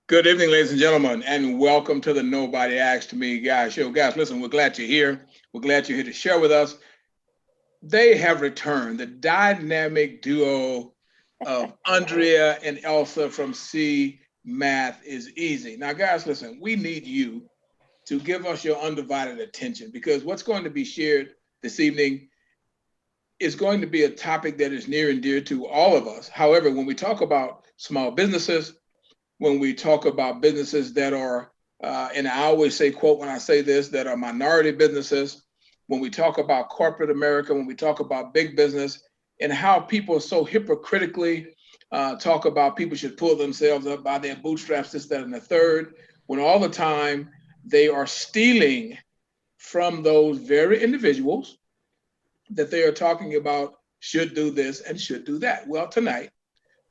Good evening, ladies and gentlemen, and welcome to the Nobody Asked Me Guys show. Guys, listen, we're glad you're here. We're glad you're here to share with us. They have returned, the dynamic duo of Andrea and Elsa from C Math is Easy. Now, guys, listen, we need you to give us your undivided attention because what's going to be shared this evening is going to be a topic that is near and dear to all of us. However, when we talk about small businesses, when we talk about businesses that are, and I always say, quote, when I say this, that are minority businesses, when we talk about corporate America, when we talk about big business, and how people so hypocritically talk about people should pull themselves up by their bootstraps, this, that, and the third, when all the time they are stealing from those very individuals that they are talking about should do this and should do that. Well, tonight,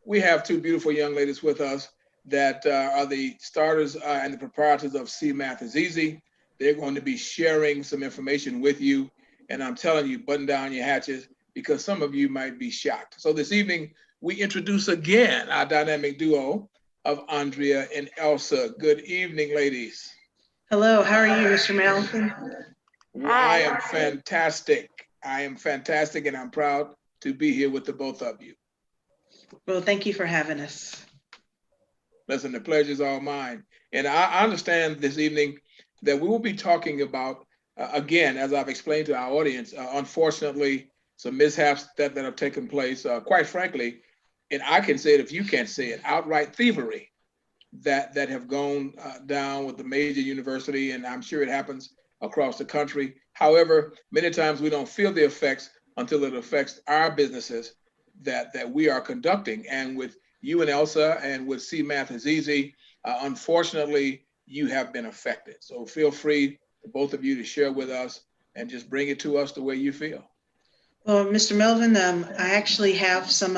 we have two beautiful young ladies with us that are the starters and the proprietors of C Math is Easy. They're going to be sharing some information with you. And I'm telling you, button down your hatches because some of you might be shocked. So this evening, we introduce again our dynamic duo of Andrea and Elsa. Good evening, ladies. Hello, how are you, Mr. Melvin? I Hi. am fantastic. I am fantastic, and I'm proud to be here with the both of you. Well, thank you for having us. Listen, the pleasure is all mine. And I understand this evening that we will be talking about, again, as I've explained to our audience, unfortunately, some mishaps that have taken place, quite frankly, and I can say it if you can't say it, outright thievery that have gone down with the major university, and I'm sure it happens across the country. However, many times we don't feel the effects until it affects our businesses that we are conducting. And with you and Elsa and with C Math is Easy, unfortunately, you have been affected. So feel free, both of you, to share with us and just bring it to us the way you feel. Well, Mr. Melvin, I actually have some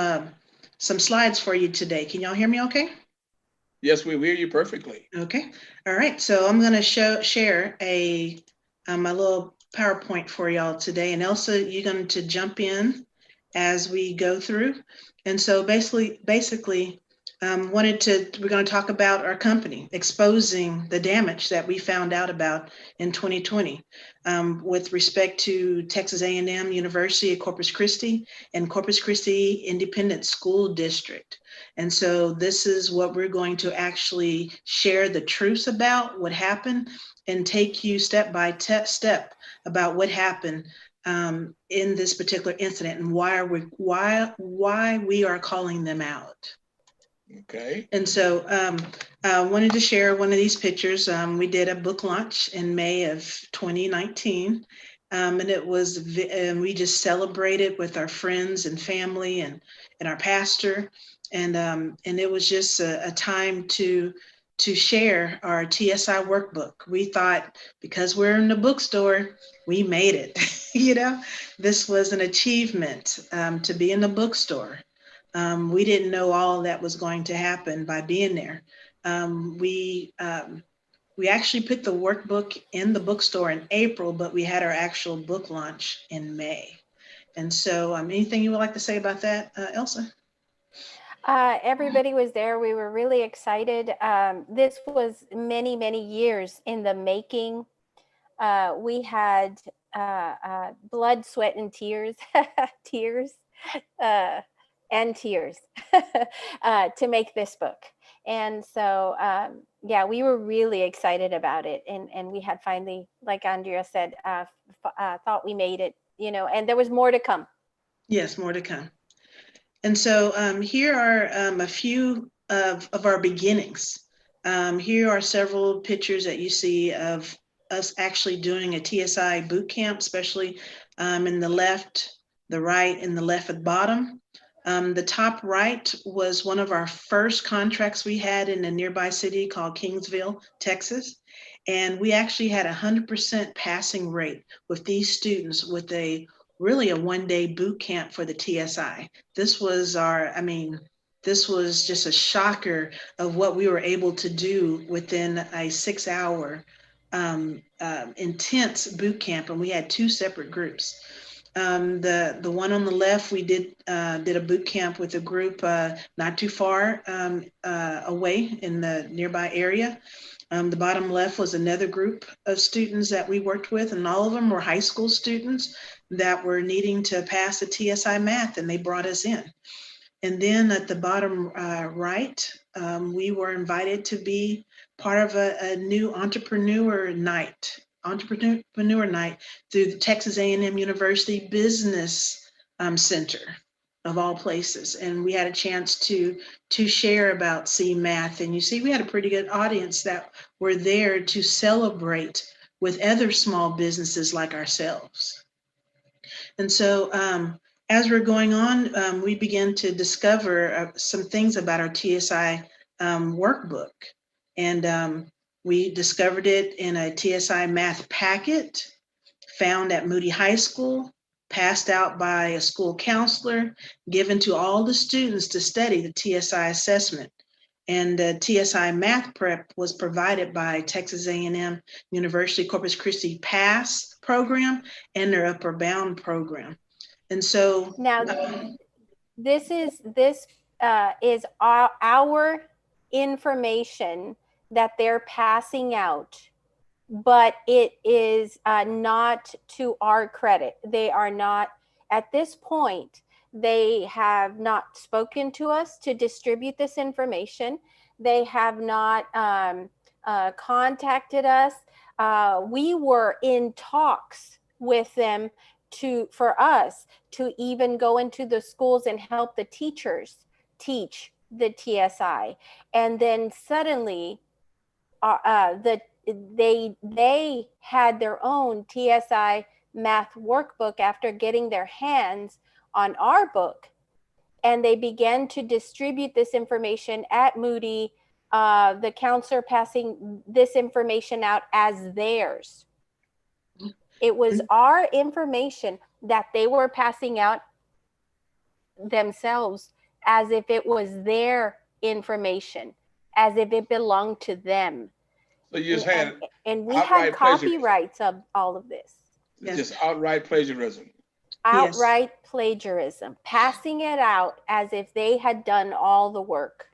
slides for you today. Can y'all hear me okay? Yes, we hear you perfectly. Okay. All right. So I'm going to share a little PowerPoint for y'all today. And Elsa, you're going to jump in as we go through. And so basically, we're going to talk about our company, exposing the damage that we found out about in 2020 with respect to Texas A&M University at Corpus Christi and Corpus Christi Independent School District. And so this is what we're going to actually share the truths about what happened and take you step by step about what happened in this particular incident and why we are calling them out. Okay. And so I wanted to share one of these pictures. We did a book launch in May of 2019. And we just celebrated with our friends and family and our pastor. And it was just a time to share our TSI workbook. We thought because we're in the bookstore, we made it. This was an achievement to be in the bookstore. We didn't know all that was going to happen by being there. We actually put the workbook in the bookstore in April, but we had our actual book launch in May. And so anything you would like to say about that, Elsa? Everybody was there. We were really excited. This was many, many years in the making. We had blood, sweat, and tears, tears, and tears to make this book. And so, yeah, we were really excited about it. And we had finally, like Andrea said, thought we made it, and there was more to come. Yes, more to come. And so here are a few of our beginnings. Here are several pictures that you see of us actually doing a TSI boot camp, especially in the left, the right, and the left at the bottom. The top right was one of our first contracts we had in a nearby city called Kingsville, Texas. And we actually had 100% passing rate with these students with really a one-day boot camp for the TSI. This was just a shocker of what we were able to do within a 6-hour intense boot camp. And we had 2 separate groups. The one on the left, we did a boot camp with a group not too far away in the nearby area. The bottom left was another group of students that we worked with, and all of them were high school students that were needing to pass the TSI math, and they brought us in. And then at the bottom right, we were invited to be part of a new entrepreneur night through the Texas A&M University Business Center, of all places. And we had a chance to share about CMath. And you see, we had a pretty good audience that were there to celebrate with other small businesses like ourselves. And so as we're going on, we begin to discover some things about our TSI workbook. And we discovered it in a TSI math packet found at Moody High School, passed out by a school counselor, given to all the students to study the TSI assessment. And the TSI math prep was provided by Texas A&M University Corpus Christi PASS program and their Upper Bound program. And so now this is our information that they're passing out, but it is not to our credit. They are not, at this point, they have not spoken to us to distribute this information. They have not contacted us. We were in talks with them for us to even go into the schools and help the teachers teach the TSI. And then suddenly they had their own TSI math workbook after getting their hands on our book, and they began to distribute this information at Moody, the counselor passing this information out as theirs. It was our information that they were passing out themselves as if it was their information, as if it belonged to them. So you just had and we had copyrights of all of this. Yes. Just outright plagiarism. Outright plagiarism, passing it out as if they had done all the work.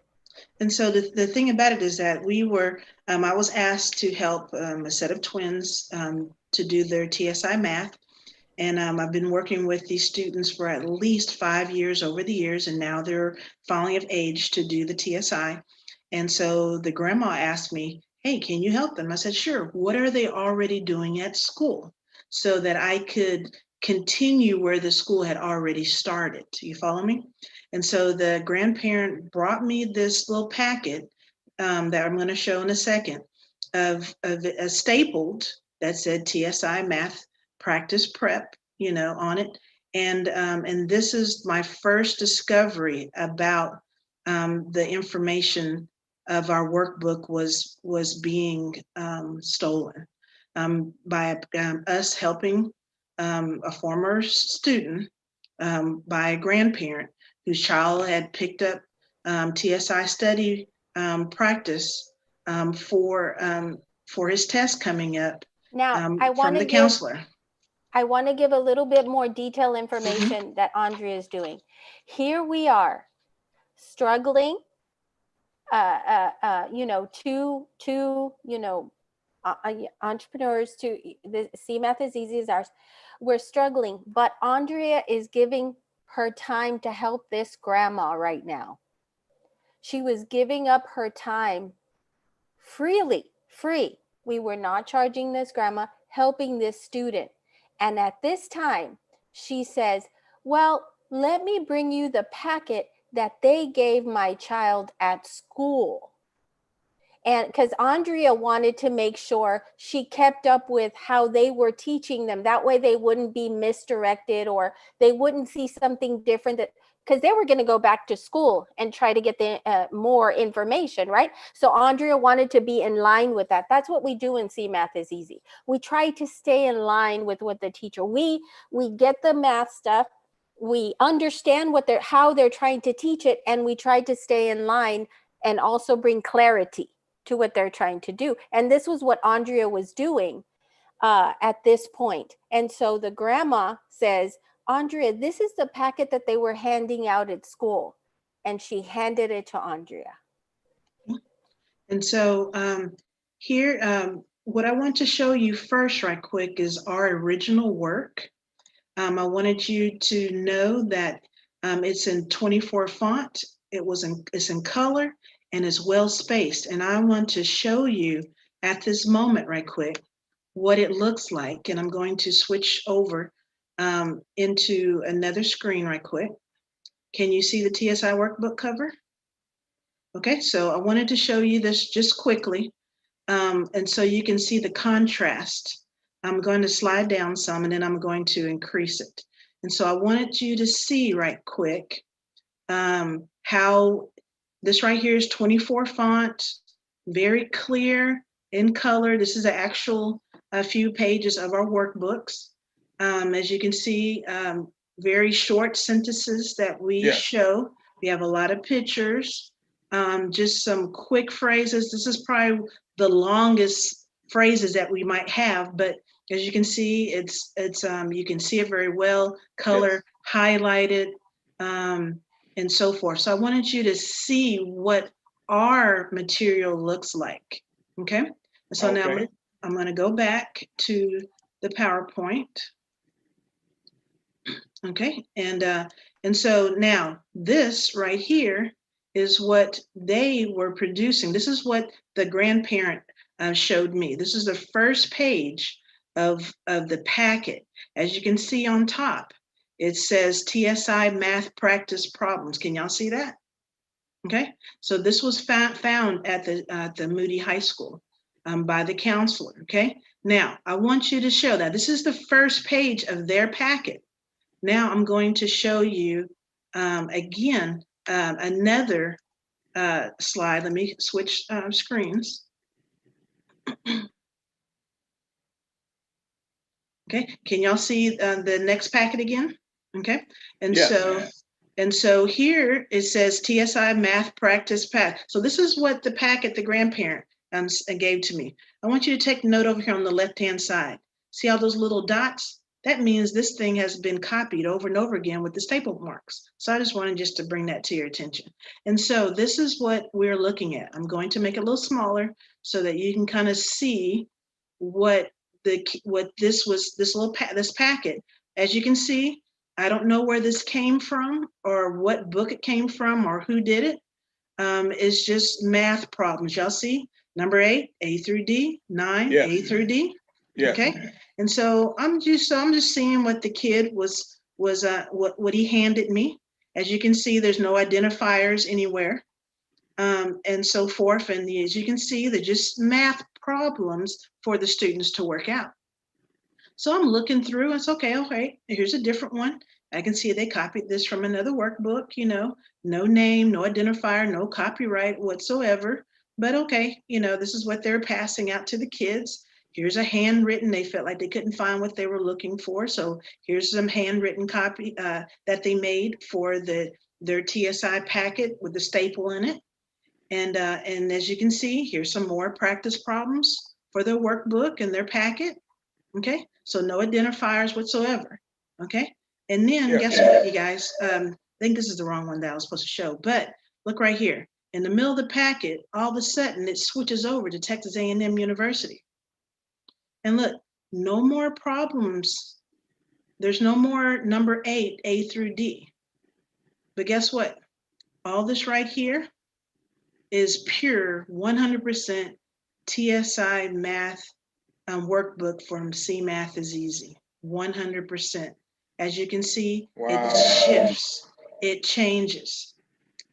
And so the thing about it is that we were, I was asked to help a set of twins to do their TSI math. And I've been working with these students for at least 5 years over the years, and now they're finally of age to do the TSI. And so the grandma asked me, hey, can you help them? I said, sure. What are they already doing at school? So that I could continue where the school had already started. You follow me? And so the grandparent brought me this little packet that I'm going to show in a second of a stapled that said TSI math practice prep, on it. And this is my first discovery about the information of our workbook was being stolen by us helping a former student by a grandparent whose child had picked up TSI study practice for his test coming up. Now, from the counselor. I want to give a little bit more detailed information that Andrea is doing. Here we are struggling, entrepreneurs to the CMath is easy as ours. We're struggling, but Andrea is giving her time to help this grandma right now. She was giving up her time free. We were not charging this grandma, helping this student. And at this time, she says, well, let me bring you the packet that they gave my child at school. And because Andrea wanted to make sure she kept up with how they were teaching them. That way they wouldn't be misdirected or they wouldn't see something different, because they were going to go back to school and try to get the more information, right? So Andrea wanted to be in line with that. That's what we do in CMath is Easy. We try to stay in line with what the teacher, we get the math stuff, we understand how they're trying to teach it, and we try to stay in line and also bring clarity to what they're trying to do. And this was what Andrea was doing at this point. And so the grandma says, Andrea, this is the packet that they were handing out at school. And she handed it to Andrea. And so here, what I want to show you first right quick is our original work. I wanted you to know that it's in 24 font. It's in color and it's well spaced. And I want to show you at this moment right quick what it looks like. And I'm going to switch over into another screen right quick. Can you see the TSI workbook cover? Okay, so I wanted to show you this just quickly. And so you can see the contrast. I'm going to slide down some and then I'm going to increase it. And so I wanted you to see right quick how this right here is 24 font, very clear in color. This is an actual few pages of our workbooks. As you can see, very short sentences that we show. We have a lot of pictures, just some quick phrases. This is probably the longest phrases that we might have, but as you can see, it's you can see it very well, color highlighted, and so forth. So I wanted you to see what our material looks like. Okay. So now I'm going to go back to the PowerPoint. Okay. And so now this right here is what they were producing. This is what the grandparent showed me. This is the first page of the packet. As you can see on top, it says TSI math practice problems. Can y'all see that? Okay, so this was found at the Moody High School by the counselor. Okay, now I want you to show that. This is the first page of their packet. Now I'm going to show you again another slide. Let me switch screens. Okay, can y'all see the next packet again? Okay, and so here it says TSI math practice pack. So this is what the packet the grandparent gave to me. I want you to take note over here on the left-hand side. See all those little dots? That means this thing has been copied over and over again with the staple marks. So I just wanted to bring that to your attention. And so this is what we're looking at. I'm going to make it a little smaller so that you can kind of see what this packet. As you can see, I don't know where this came from or what book it came from or who did it. It's just math problems. Y'all see number 8, A through D, 9, A through D. Okay, and so I'm just seeing what the kid was what he handed me. As you can see, there's no identifiers anywhere, and so forth. And as you can see, they're just math problems for the students to work out. So I'm looking through, and it's okay, here's a different one. I can see they copied this from another workbook, no name, no identifier, no copyright whatsoever. But okay, this is what they're passing out to the kids. Here's a handwritten, they felt like they couldn't find what they were looking for. So here's some handwritten copy that they made for their TSI packet with the staple in it. And as you can see, here's some more practice problems for their workbook and their packet. Okay, so no identifiers whatsoever. Okay, and then guess what, you guys? I think this is the wrong one that I was supposed to show, but look right here. In the middle of the packet, all of a sudden it switches over to Texas A&M University. And look, no more problems. There's no more number 8, A through D. But guess what? All this right here is pure 100% TSI math workbook from C Math is Easy, 100%. As you can see, it shifts, it changes.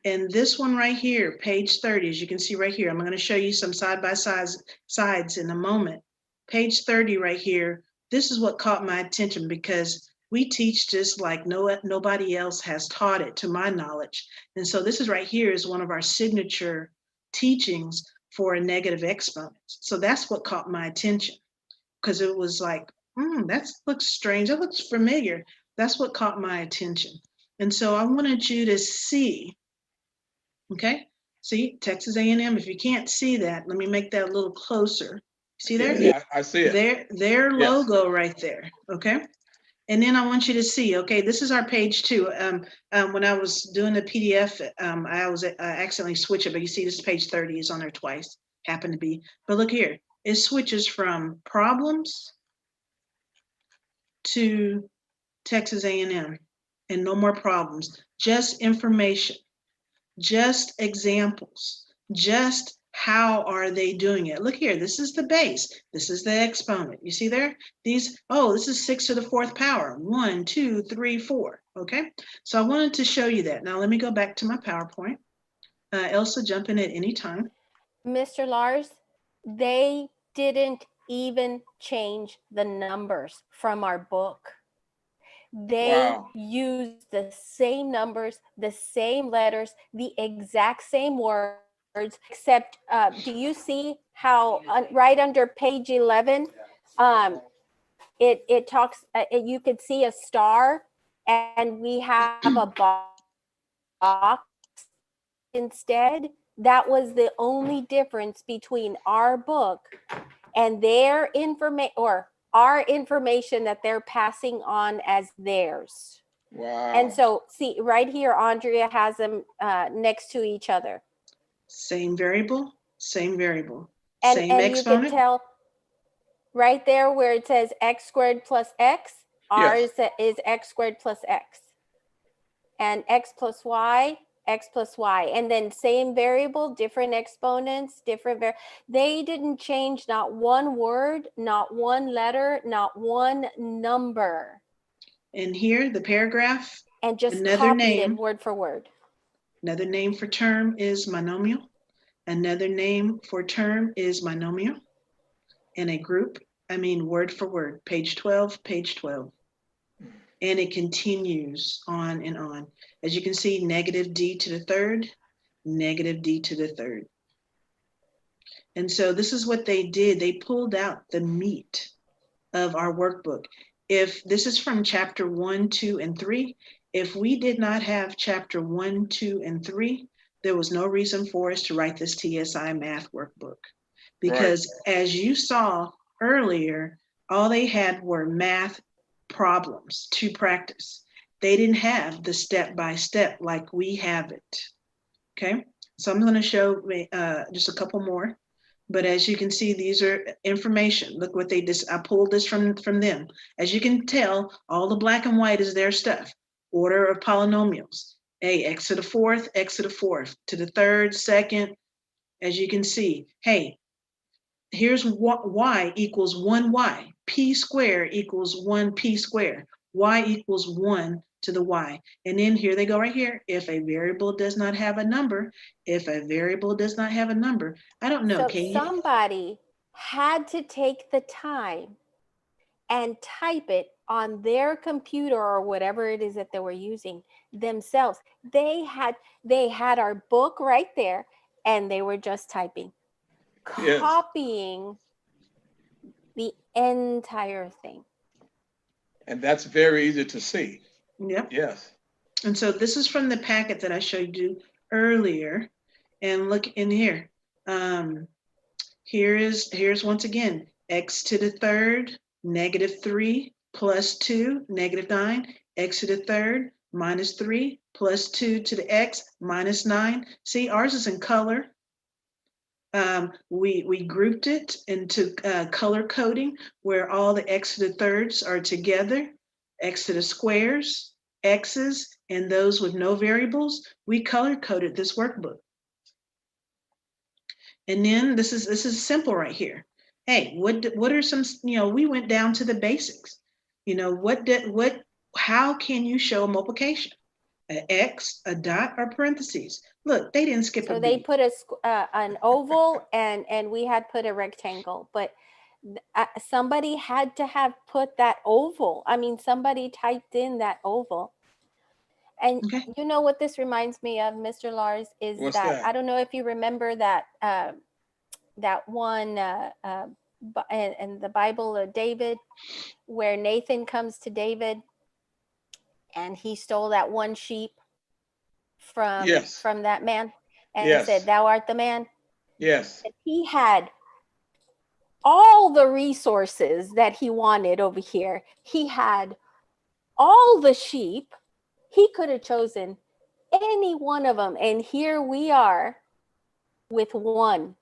And this one right here, page 30, as you can see right here, I'm going to show you some side-by-sides in a moment. Page 30 right here, this is what caught my attention because we teach this like nobody else has taught it to my knowledge. And so this is right here is one of our signature teachings for a negative exponent. So that's what caught my attention because it was like, that looks strange. That looks familiar. That's what caught my attention. And so I wanted you to see, okay? See, Texas A&M, if you can't see that, let me make that a little closer. See there? Yeah, I see it. Their logo right there, okay? And then I want you to see, okay, this is our page 2. When I was doing the PDF, I accidentally switched it, but you see this page 30 is on there twice, happened to be. But look here, it switches from problems to Texas A&M, and no more problems, just information, just examples, just how are they doing it. Look here, this is the base, this is the exponent. You see there? These, oh, this is 6 to the 4th power. 1, 2, 3, 4. Okay, so I wanted to show you that. Now let me go back to my PowerPoint. Elsa, jump in at any time. Mr. Lars, they didn't even change the numbers from our book. They used the same numbers, the same letters, the exact same words, except do you see how right under page 11, it talks, you could see a star, and we have a box instead. That was the only difference between our book and their information, or our information that they're passing on as theirs. Wow. And so see right here, Andrea has them next to each other. Same variable, same variable. And, same and exponent. You can tell right there where it says x squared plus x, ours is x squared plus x. And x plus y, x plus y, and then same variable, different exponents, they didn't change not one word, not one letter, not one number. And here, the paragraph, and just another copied name, it word for word. Another name for term is monomial. Another name for term is monomial. And a group, word for word, page 12, page 12. And it continues on and on. As you can see, negative d to the third, negative d to the third. And so this is what they did. They pulled out the meat of our workbook. If this is from chapter 1, 2, and 3, if we did not have chapter 1, 2, and 3, there was no reason for us to write this TSI math workbook. Because as you saw earlier, all they had were math problems to practice. They didn't have the step-by-step like we have it. Okay, so I'm going to show just a couple more. But as you can see, these are information. Look what they did. I pulled this from them. As you can tell, all the black and white is their stuff. Order of polynomials. X to the 4th, x to the 4th, to the 3rd, 2nd. As you can see, hey, here's what y equals 1y. P squared equals 1p squared. Y equals 1 to the y. And then here they go right here. If a variable does not have a number, if a variable does not have a number, I don't know. So somebody had to take the time and type it on their computer or whatever it is that they were using themselves. They had our book right there, and they were just typing, copying the entire thing. And that's very easy to see. Yep. Yes. And so this is from the packet that I showed you earlier. And look in here. Here's once again, x to the 3rd, -3 plus 2, -9, x to the 3rd, -3 plus 2 to the x, -9. See, ours is in color. We grouped it into color coding where all the x to the 3rds are together, x to the squares, x's, and those with no variables. We color coded this workbook. And then this is simple right here. Hey, what are some, we went down to the basics. How can you show multiplication? An X, a dot, or parentheses? Look, they didn't skip a beat. So they put an oval and we had put a rectangle, but somebody had to have put that oval. Somebody typed in that oval. And you know what this reminds me of, Mr. Lars, is that I don't know if you remember that that one in the Bible of David, where Nathan comes to David and he stole that one sheep from that man, and he said, "Thou art the man." Yes. And he had all the resources that he wanted over here. He had all the sheep. He could have chosen any one of them. And here we are with one.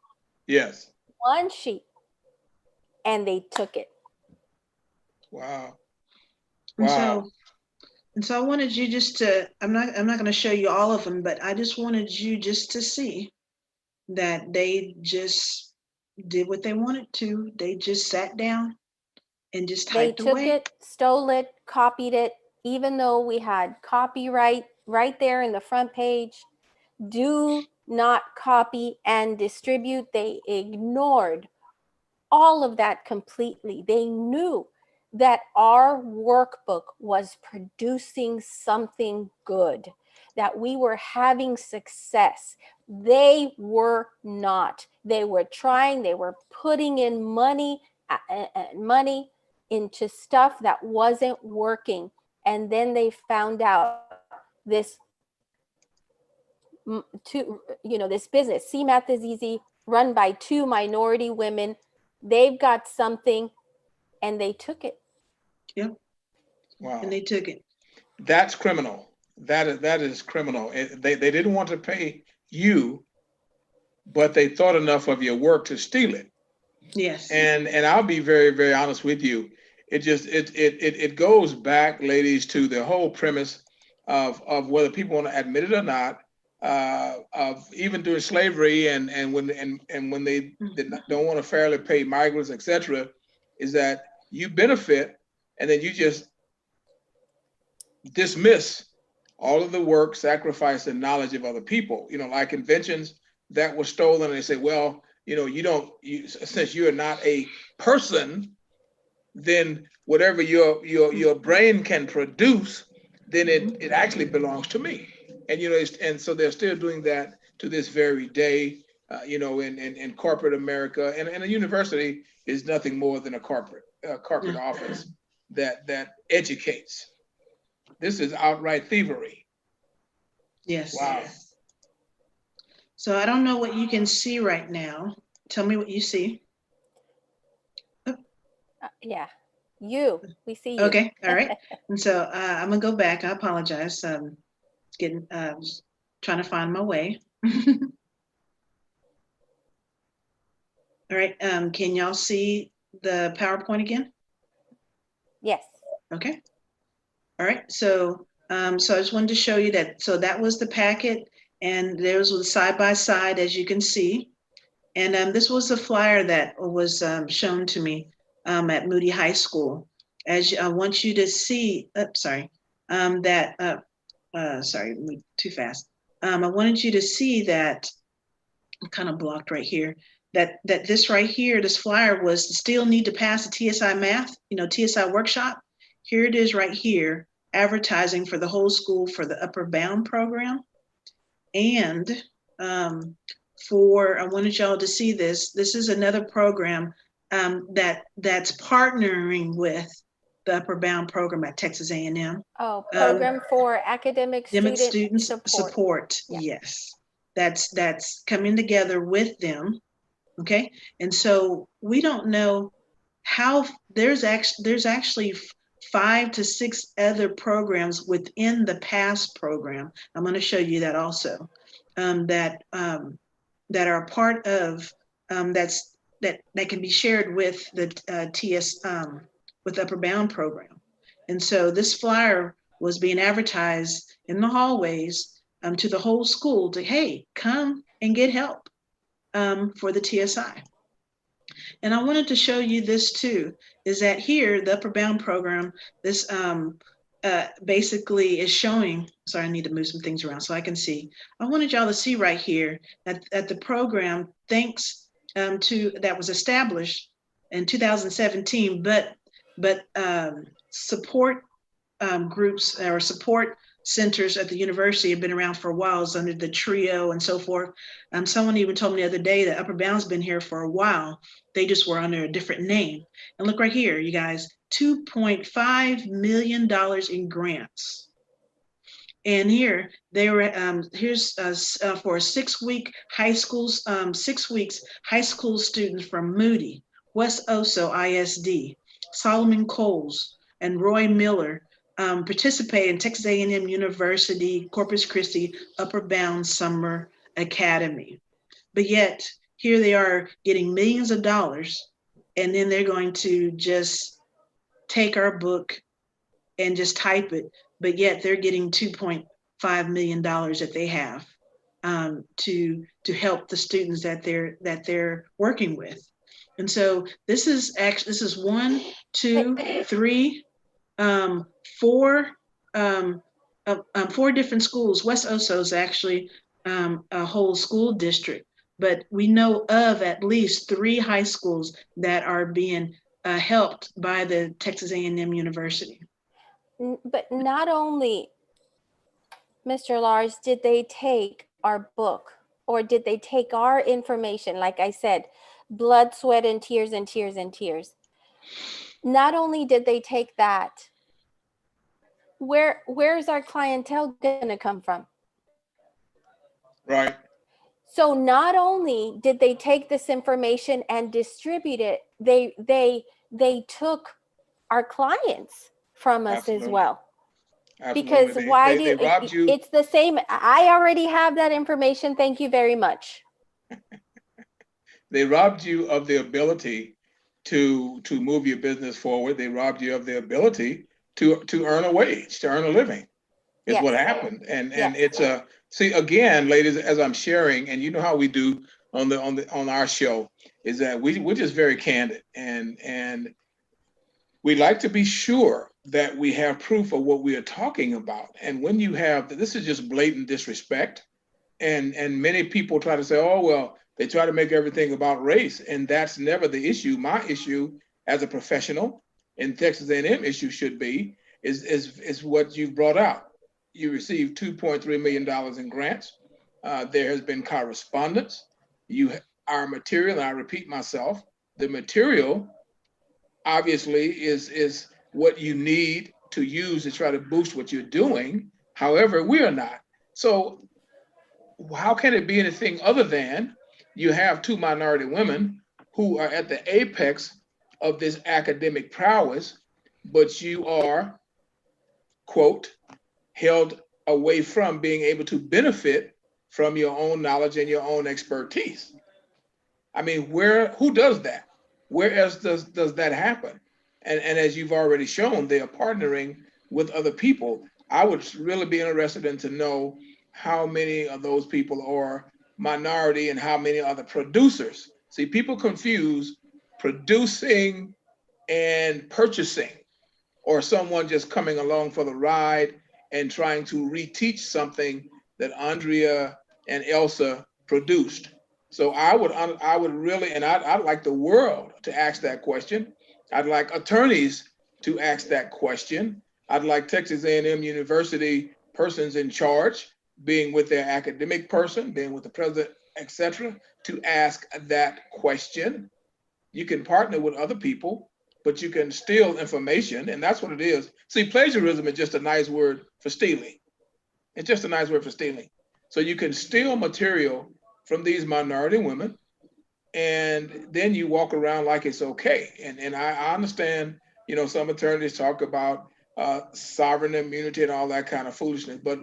Yes. One sheep. And they took it. Wow. Wow. Wow. And so I wanted you just to, I'm not going to show you all of them, but I just wanted you just to see that they just did what they wanted to. They just sat down and just typed They took away. it, stole it, copied it, even though we had copyright right there in the front page. Do not copy and distribute. They ignored all of that completely. They knew that our workbook was producing something good, that we were having success. They were not. They were trying, they were putting in money into stuff that wasn't working. And then they found out this this business, See Math is Easy, run by two minority women. They've got something, and they took it. Yep. Wow. And they took it. That's criminal. That is criminal. They didn't want to pay you, but they thought enough of your work to steal it. Yes. And I'll be very, very honest with you. It goes back, ladies, to the whole premise of whether people want to admit it or not, of even during slavery and when they don't want to fairly pay migrants, etc., is that you benefit and then you just dismiss all of the work, sacrifice, and knowledge of other people. Like inventions that were stolen, and they say, well, since you're not a person, then whatever your brain can produce, then it actually belongs to me. And and so they're still doing that to this very day. In corporate America, and a university is nothing more than a corporate office that educates. This is outright thievery. Yes. Wow. So I don't know what you can see right now. Tell me what you see. Yeah, we see you. Okay, all right. And so I'm gonna go back. I apologize. Trying to find my way. All right. Can y'all see the PowerPoint again? Yes. Okay. All right. So I just wanted to show you that. So that was the packet, and those was side by side, as you can see. And this was a flyer that was shown to me at Moody High School. I want you to see. Sorry, too fast. I wanted you to see that. I'm kind of blocked right here. That this right here, this flyer was still need to pass the TSI math, TSI workshop. Here it is right here, advertising for the whole school for the Upper Bound program. And I wanted y'all to see this. This is another program that's partnering with the Upper Bound program at Texas A&M. Oh, program for academic student support. Yeah. Yes, that's coming together with them. Okay, and so we don't know how there's actually 5 to 6 other programs within the PASS program. I'm going to show you that also. That are part of that can be shared with the TS with Upper Bound program. And so this flyer was being advertised in the hallways to the whole school to, hey, come and get help for the TSI. And I wanted to show you this too, is that here, the Upper Bound program, this basically is showing, sorry, I need to move some things around so I can see. I wanted y'all to see right here that the program, thanks to, that was established in 2017, but support groups or support centers at the university have been around for a while, it's under the TRIO and so forth. Someone even told me the other day that Upper Bound's been here for a while. They just were under a different name. And look right here, you guys, $2.5 million in grants. And here they were. Here's for a 6 week high schools, 6 weeks high school students from Moody, West Oso ISD, Solomon Coles, and Roy Miller participate in Texas A&M University Corpus Christi Upper Bound Summer Academy. But yet, here they are getting millions of dollars, and then they're going to just take our book and just type it, but yet they're getting $2.5 million that they have to help the students that they're working with. And so this is 4 different schools. West Oso is actually a whole school district, but we know of at least 3 high schools that are being helped by the Texas A&M University. But not only, Mr. Lars, did they take our book, or did they take our information? Like I said, blood, sweat, and tears and tears and tears. Not only did they take that, where's our clientele going to come from? Right. So not only did they take this information and distribute it, they took our clients from us Absolutely. as well. Absolutely. Because why they robbed you. It's the same. I already have that information. Thank you very much. They robbed you of the ability to move your business forward. They robbed you of the ability to earn a wage, to earn a living. Is Yes. what happened. And Yes. it's see, again, ladies, as I'm sharing, and you know how we do on our show, is that we're just very candid, and we like to be sure that we have proof of what we are talking about. And when you have, this is just blatant disrespect. And many people try to say, oh, well, they try to make everything about race. And that's never the issue. My issue as a professional in Texas A&M issue should be, is what you've brought out. You received $2.3 million in grants. There has been correspondence. Our material, and I repeat myself, the material obviously is what you need to use to try to boost what you're doing. However, we are not. So how can it be anything other than you have 2 minority women who are at the apex of this academic prowess, but you are, quote, held away from being able to benefit from your own knowledge and your own expertise? I mean, who does that? Where else does that happen? And as you've already shown, they are partnering with other people. I would really be interested in to know how many of those people are minority and how many are the producers. See, people confuse producing and purchasing, or someone just coming along for the ride and trying to reteach something that Andrea and Elsa produced. So I would really, and I'd like the world to ask that question. I'd like attorneys to ask that question. I'd like Texas A&M University persons in charge, being with their academic person, being with the president, etc., to ask that question. You can partner with other people, but you can steal information, and that's what it is. See, plagiarism is just a nice word for stealing. It's just a nice word for stealing. So you can steal material from these minority women, and then you walk around like it's okay. And I understand, some attorneys talk about sovereign immunity and all that kind of foolishness, but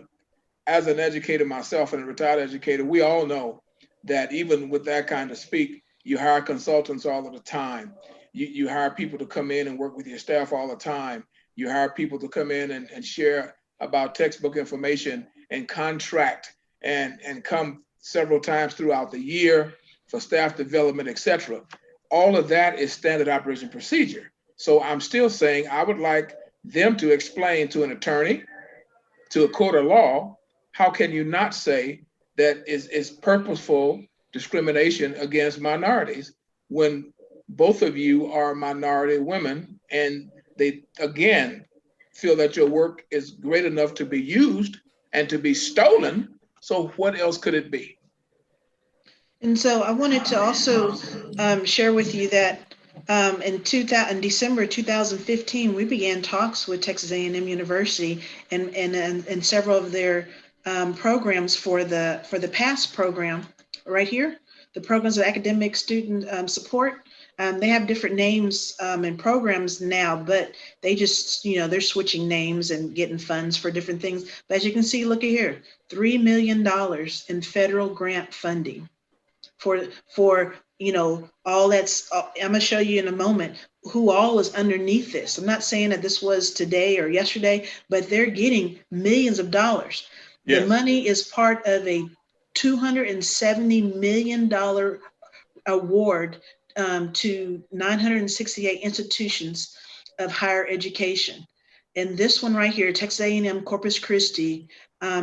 as an educator myself and a retired educator, we all know that even with that kind of speak, you hire consultants all of the time. You hire people to come in and work with your staff all the time. You hire people to come in and share about textbook information and contract and come several times throughout the year for staff development, etc. All of that is standard operation procedure. So I'm still saying I would like them to explain to an attorney, to a court of law, how can you not say that is purposeful discrimination against minorities when both of you are minority women, and they, again, feel that your work is great enough to be used and to be stolen. So what else could it be? And so I wanted to also share with you that in December 2015, we began talks with Texas A&M University and several of their programs for the PASS program right here. the programs of academic student support. They have different names and programs now, but they just, they're switching names and getting funds for different things. But as you can see, look at here, $3 million in federal grant funding for all that's. I'm gonna show you in a moment who all is underneath this. I'm not saying that this was today or yesterday, but they're getting millions of dollars. Yes. The money is part of a $270 million award to 968 institutions of higher education. And this one right here, Texas A&M Corpus Christi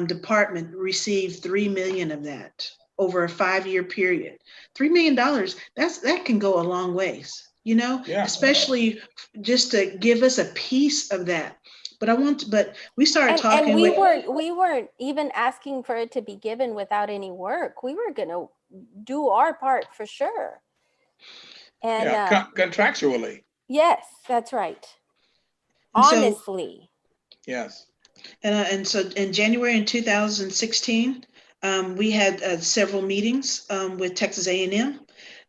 department received $3 million of that over a 5-year period. $3 million, that can go a long ways, especially just to give us a piece of that. But we started talking. And we weren't even asking for it to be given without any work. We were gonna do our part for sure. And contractually. Yes, that's right. Honestly. Yes. And so in January in 2016, we had several meetings with Texas A&M.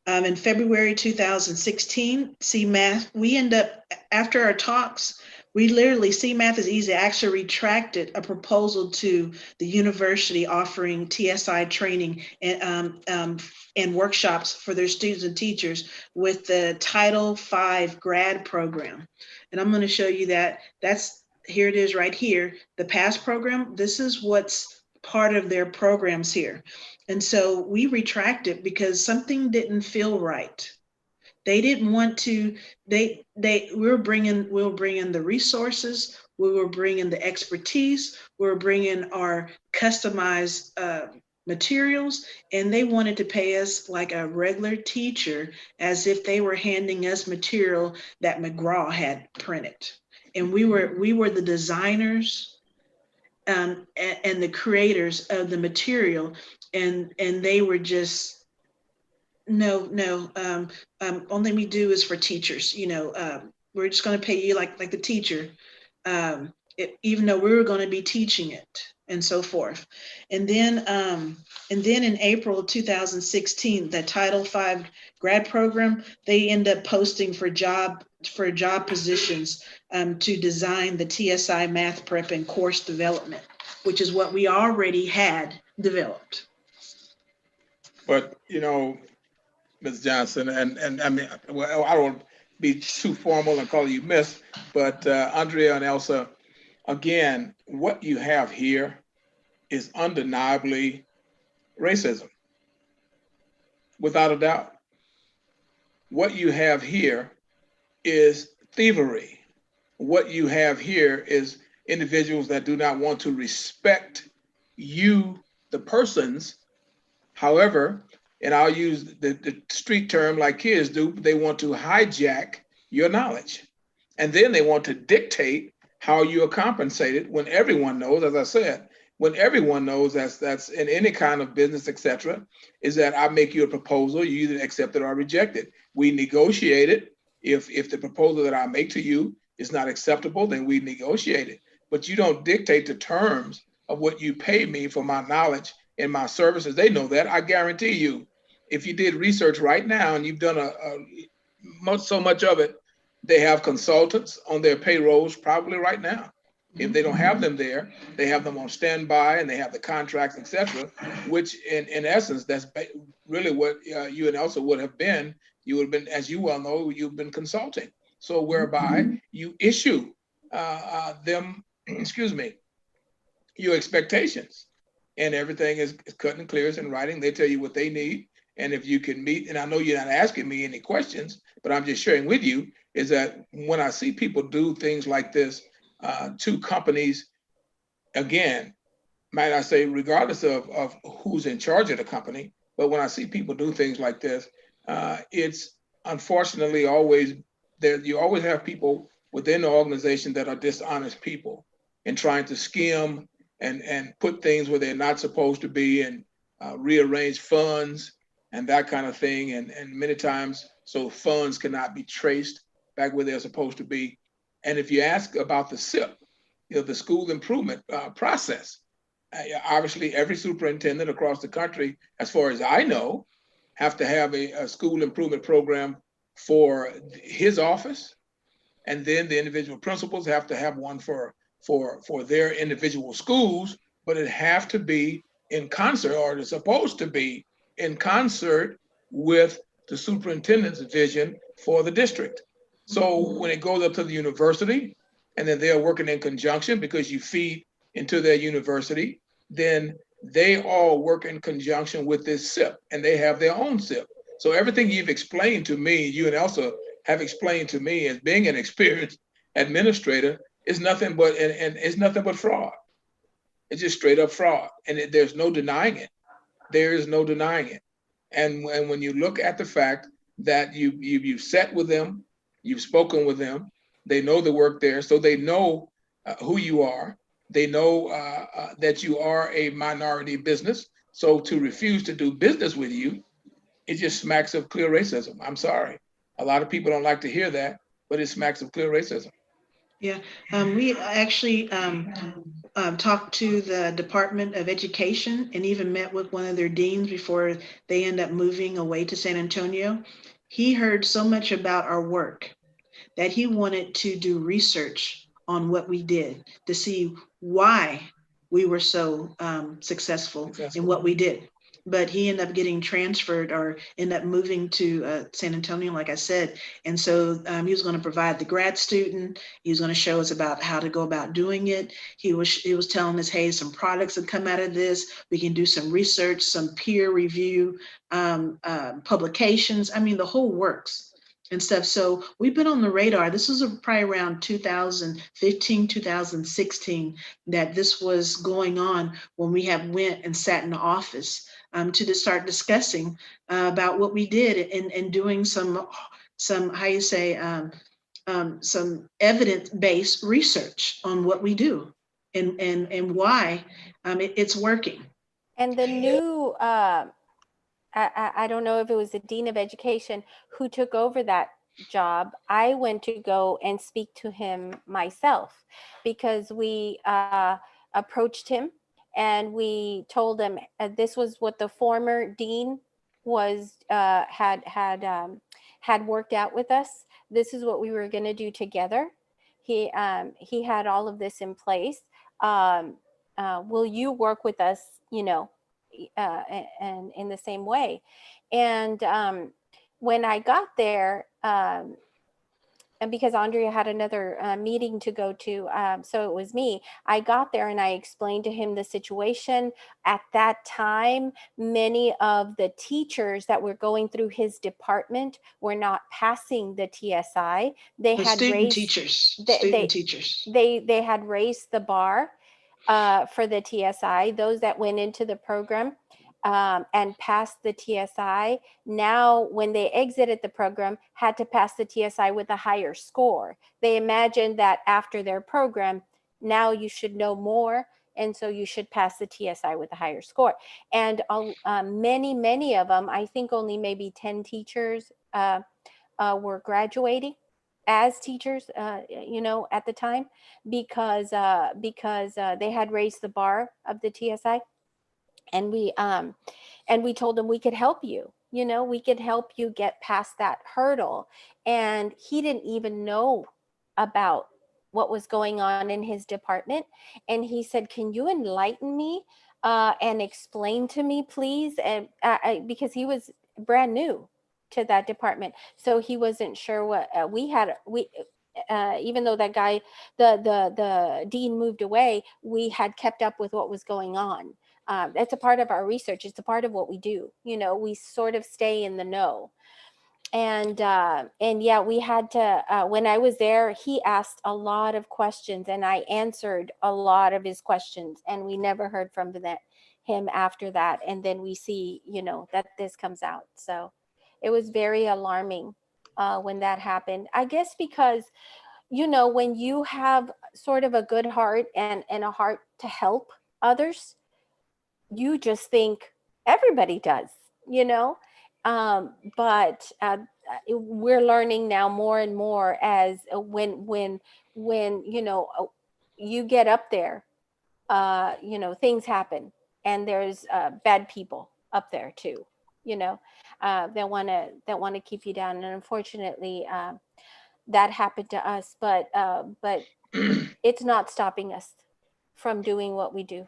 In February 2016, CMath, we end up, after our talks, we literally, CMath is easy, actually retracted a proposal to the university offering TSI training and workshops for their students and teachers with the Title V grad program. And I'm going to show you that. Here it is right here. The PASS program, this is what's part of their programs here. And so we retracted because something didn't feel right. They didn't want to, we were bringing the resources, we were bringing the expertise, we were bringing our customized materials, and they wanted to pay us like a regular teacher as if they were handing us material that McGraw had printed. And we were the designers and the creators of the material, and they were just, no, only we do is for teachers. We're just going to pay you like the teacher, even though we were going to be teaching it and so forth. And then in April of 2016, the Title V grad program, they end up posting for job positions to design the TSI math prep and course development, which is what we already had developed. But Ms. Johnson, and I mean, well, I don't want to be too formal and call you Miss, but Andrea and Elsa, again, what you have here is undeniably racism, without a doubt. What you have here is thievery. What you have here is individuals that do not want to respect you, the persons. However, and I'll use the street term like kids do, they want to hijack your knowledge. And then they want to dictate how you are compensated when everyone knows, as I said, when everyone knows that's in any kind of business, et cetera, is that I make you a proposal, you either accept it or reject it. We negotiate it. If the proposal that I make to you is not acceptable, then we negotiate it. But you don't dictate the terms of what you pay me for my knowledge and my services. They know that. I guarantee you, if you did research right now and you've done so much of it, they have consultants on their payrolls probably right now. If they don't have them there, they have them on standby and they have the contracts, et cetera, which in essence, that's really what you and Elsa would have been. You would have been, as you well know, you've been consulting. So whereby you issue them, your expectations. And everything is cut and clear, it's in writing. They tell you what they need. And if you can meet, and I know you're not asking me any questions, but I'm just sharing with you, is that when I see people do things like this to companies, again, might I say, regardless of who's in charge of the company, but when I see people do things like this, it's unfortunately always there. You always have people within the organization that are dishonest people and trying to skim and put things where they're not supposed to be and rearrange funds and that kind of thing. And many times, so funds cannot be traced back where they're supposed to be. And if you ask about the SIP, the school improvement process, obviously every superintendent across the country, as far as I know, have to have a school improvement program for his office, and then the individual principals have to have one for their individual schools, but it have to be in concert, or it's supposed to be in concert with the superintendent's vision for the district. So when it goes up to the university, and then they're working in conjunction because you feed into their university, then they all work in conjunction with this SIP, and they have their own SIP. So everything you've explained to me, you and Elsa have explained to me as being an experienced administrator, is nothing but and it's nothing but fraud. It's just straight up fraud, and there's no denying it. There is no denying it. And when you look at the fact that you've sat with them, you've spoken with them, they know the work there, so they know who you are. They know that you are a minority business. So to refuse to do business with you, it just smacks of clear racism. I'm sorry. A lot of people don't like to hear that, but it smacks of clear racism. Yeah, we actually talked to the Department of Education and even met with one of their deans before they end up moving away to San Antonio. He heard so much about our work that he wanted to do research on what we did to see why we were so successful in what we did. But he ended up getting transferred or ended up moving to San Antonio, like I said. And so he was going to provide the grad student. He was going to show us about how to go about doing it. He was telling us, hey, some products that come out of this. We can do some research, some peer review, publications. I mean, the whole works and stuff. So we've been on the radar. This was probably around 2015, 2016 that this was going on when we have went and sat in the office to start discussing about what we did and doing some how you say some evidence-based research on what we do and why it's working. And the new I don't know if it was the dean of education who took over that job. I went to go and speak to him myself because we approached him and we told him this was what the former dean was had worked out with us. This is what we were going to do together. He had all of this in place. Will you work with us? And in the same way. And when I got there, and because Andrea had another meeting to go to, so it was me, I got there and I explained to him the situation. At that time, many of the teachers that were going through his department were not passing the TSI. They had teachers. They had raised the bar for the TSI. Those that went into the program and passed the TSI, now when they exited the program, had to pass the TSI with a higher score. They imagined that after their program, now you should know more, and so you should pass the TSI with a higher score. And many of them, I think only maybe 10 teachers were graduating as teachers, at the time, because they had raised the bar of the TSI, and we told him we could help you. We could help you get past that hurdle. And he didn't even know about what was going on in his department. And he said, "Can you enlighten me and explain to me, please?" And because he was brand new to that department, so he wasn't sure what we even though that guy, the dean, moved away, we had kept up with what was going on. That's a part of our research. It's a part of what we do. We sort of stay in the know. And yeah, we had to, when I was there, he asked a lot of questions and I answered a lot of his questions, and we never heard from him after that. And then we see, that this comes out. So it was very alarming when that happened, I guess, because when you have sort of a good heart and a heart to help others, you just think everybody does, but we're learning now more and more as when you get up there, things happen, and there's bad people up there too, that want to keep you down. And unfortunately, that happened to us, but it's not stopping us from doing what we do.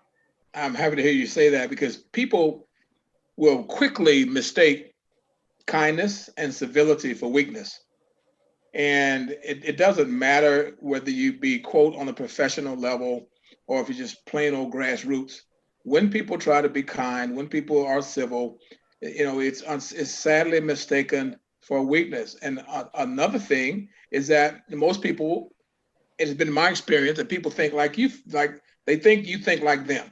I'm happy to hear you say that, because people will quickly mistake kindness and civility for weakness. And it doesn't matter whether you be, quote, on a professional level or if you're just plain old grassroots. When people try to be kind, when people are civil, it's sadly mistaken for weakness. And another thing is that most people, it's been my experience that people think like you, like they think you think like them.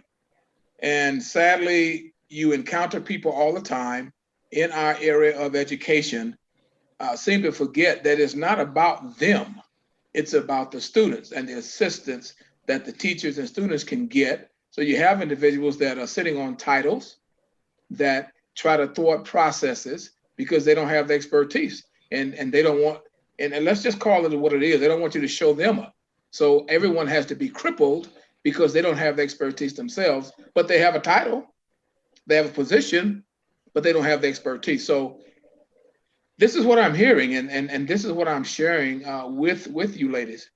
And sadly, you encounter people all the time in our area of education seem to forget that it's not about them. It's about the students and the assistance that the teachers and students can get. So you have individuals that are sitting on titles that try to thwart processes because they don't have the expertise, and they don't want, and let's just call it what it is. They don't want you to show them up. So everyone has to be crippled because they don't have the expertise themselves, but they have a title, they have a position, but they don't have the expertise. So this is what I'm hearing, and this is what I'm sharing with you ladies.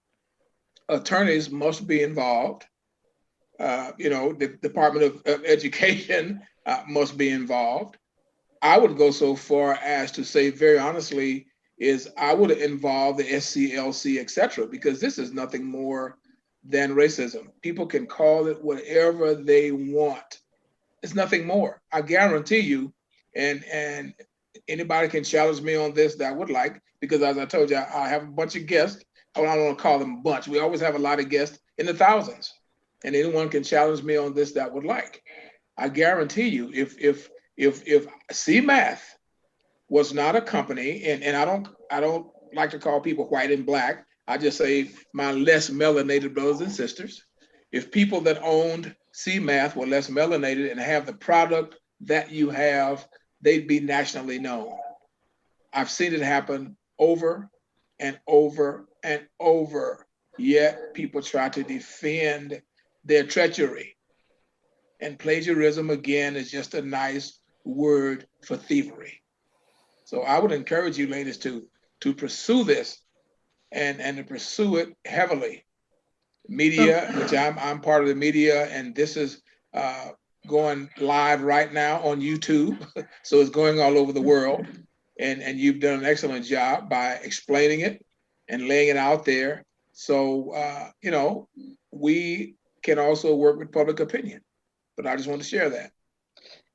Attorneys must be involved. The Department of Education must be involved. I would go so far as to say, very honestly, is I would involve the SCLC, et cetera, because this is nothing more than racism. People can call it whatever they want. It's nothing more. I guarantee you, and anybody can challenge me on this that I would like, because as I told you, I have a bunch of guests. I don't want to call them a bunch. We always have a lot of guests in the thousands, and anyone can challenge me on this that would like. I guarantee you, if CMath was not a company, and I don't like to call people white and black. I just say my less melanated brothers and sisters. If people that owned CMath were less melanated and have the product that you have, they'd be nationally known. I've seen it happen over and over and over. Yet people try to defend their treachery. And plagiarism, again, is just a nice word for thievery. So I would encourage you ladies to pursue this and to pursue it heavily. Media, which I'm part of the media, and this is going live right now on YouTube. So it's going all over the world. And you've done an excellent job by explaining it and laying it out there. So, we can also work with public opinion. But I just want to share that.